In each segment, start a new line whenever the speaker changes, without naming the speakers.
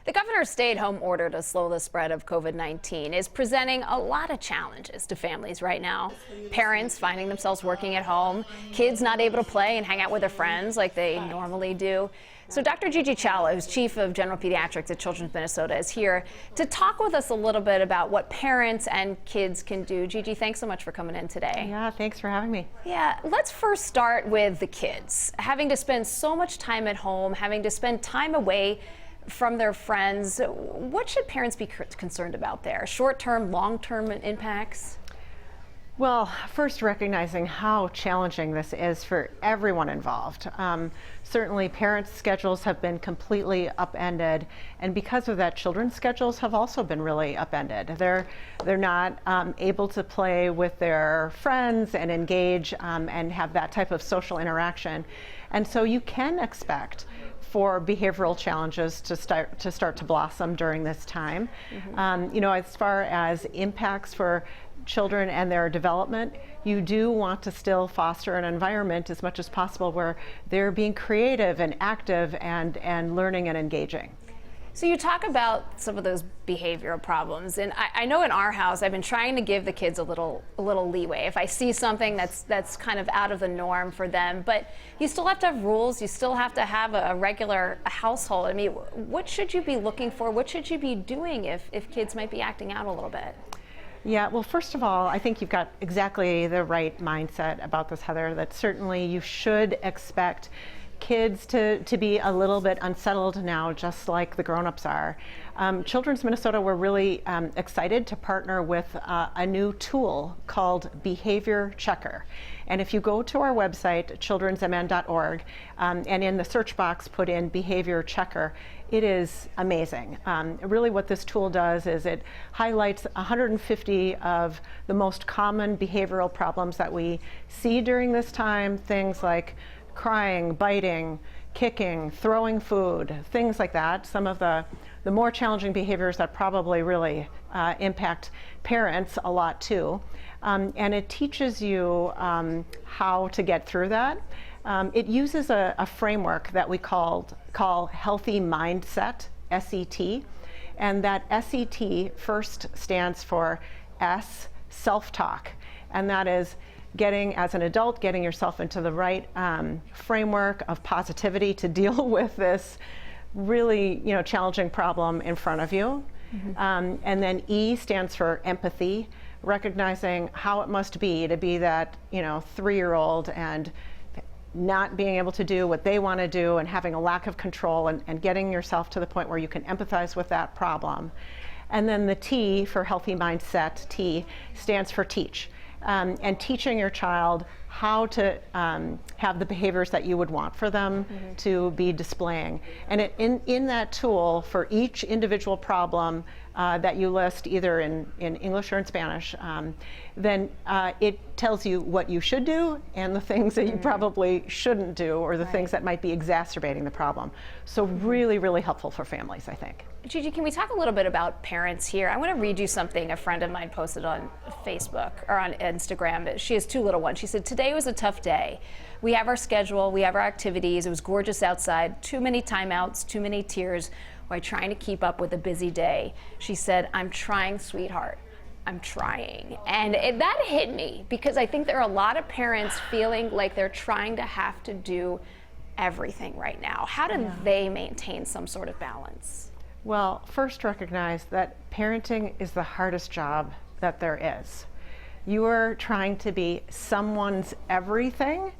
The governor's stay-at-home order to slow the spread of COVID-19 is presenting a lot of challenges to families right now. Parents finding themselves working at home, kids not able to play and hang out with their friends like they normally do. So Dr. Gigi Chawla, who's Chief of General Pediatrics at Children's Minnesota, is here to talk with us a little bit about what parents and kids can do. Gigi, thanks so much for coming in today.
Yeah, thanks for having me.
Yeah, let's first start with the kids. Having to spend so much time at home, having to spend time away from their friends, what should parents be concerned about there? Short-term, long-term impacts?
Well, first recognizing how challenging this is for everyone involved. Certainly parents' schedules have been completely upended, and because of that, children's schedules have also been really upended. They're not able to play with their friends and engage and have that type of social interaction. And so you can expect for behavioral challenges to start to blossom during this time. You know, as far as impacts for children and their development, you do want to still foster an environment as much as possible where they're being creative and active and learning and engaging.
So you talk about some of those behavioral problems, and I know in our house I've been trying to give the kids a little leeway if I see something that's kind of out of the norm for them. But you still have to have rules. You still have to have a regular household. I mean, what should you be looking for? What should you be doing if kids might be acting out a little bit?
Yeah, well, first of all, I think you've got exactly the right mindset about this, Heather, that certainly you should expect kids to be a little bit unsettled now, just like the grown-ups are. Children's Minnesota, we're really excited to partner with a new tool called Behavior Checker. And if you go to our website, childrensmn.org, and in the search box put in Behavior Checker, it is amazing. Really what this tool does is it highlights 150 of the most common behavioral problems that we see during this time, things like crying, biting, kicking, throwing food, things like that. Some of the more challenging behaviors that probably really impact parents a lot too. And it teaches you how to get through that. It uses a framework that we call Healthy Mindset, SET. And that SET first stands for S, self-talk. And that is as an adult, getting yourself into the right framework of positivity to deal with this really, challenging problem in front of you. And then E stands for empathy, recognizing how it must be to be that, 3-year-old and not being able to do what they want to do and having a lack of control and getting yourself to the point where you can empathize with that problem. And then the T for healthy mindset, T, stands for teach. And teaching your child how to have the behaviors that you would want for them to be displaying. And in that tool, for each individual problem that you list, either in English or in Spanish, then it tells you what you should do and the things that you probably shouldn't do, or the things that might be exacerbating the problem. So really, really helpful for families, I think.
Gigi, can we talk a little bit about parents here? I want to read you something a friend of mine posted on Facebook or on Instagram. She has 2 little ones. She said, "Today was a tough day. We have our schedule, we have our activities. It was gorgeous outside. Too many timeouts, too many tears while trying to keep up with a busy day." She said, "I'm trying, sweetheart. I'm trying." And that hit me because I think there are a lot of parents feeling like they're trying to have to do everything right now. How do they maintain some sort of balance?
Well, first recognize that parenting is the hardest job that there is. You are trying to be someone's everything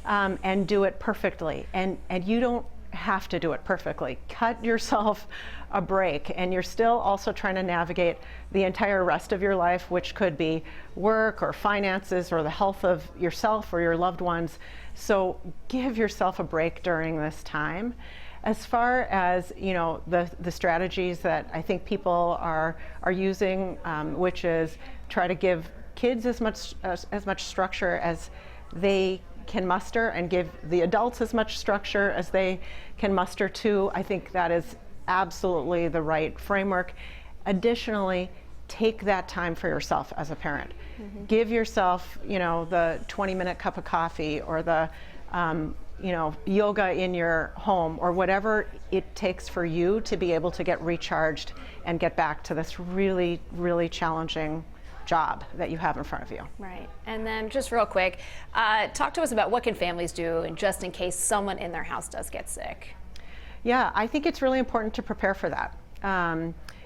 and do it perfectly. And you don't have to do it perfectly. Cut yourself a break, and you're still also trying to navigate the entire rest of your life, which could be work or finances or the health of yourself or your loved ones. So give yourself a break during this time. As far as the strategies that I think people are using, which is try to give kids as much structure as they can muster, and give the adults as much structure as they can muster too. I think that is absolutely the right framework. Additionally, take that time for yourself as a parent. Give yourself, the 20-minute cup of coffee or the yoga in your home or whatever it takes for you to be able to get recharged and get back to this really, really challenging job that you have in front of you.
Right. And then just real quick, talk to us about what can families do and just in case someone in their house does get sick.
Yeah, I think it's really important to prepare for that.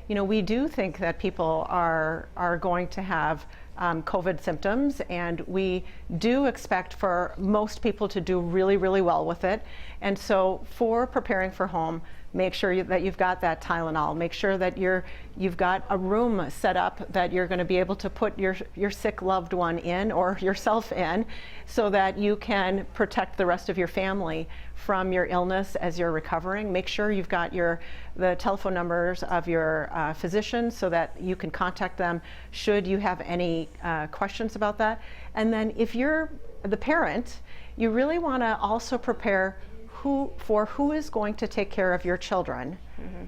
We do think that people are going to have COVID symptoms, and we do expect for most people to do really, really well with it. And so for preparing for home, make sure that you've got that Tylenol. Make sure that you've got a room set up that you're going to be able to put your sick loved one in or yourself in, so that you can protect the rest of your family from your illness as you're recovering. Make sure you've got the telephone numbers of your physicians so that you can contact them should you have any questions about that. And then if you're the parent, you really want to also prepare who is going to take care of your children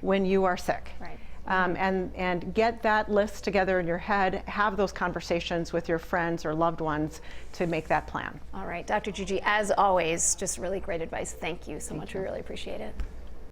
when you are sick.
Right.
And get that list together in your head, have those conversations with your friends or loved ones to make that plan.
All right, Dr. Gigi, as always, just really great advice. Thank you so much. We really appreciate it.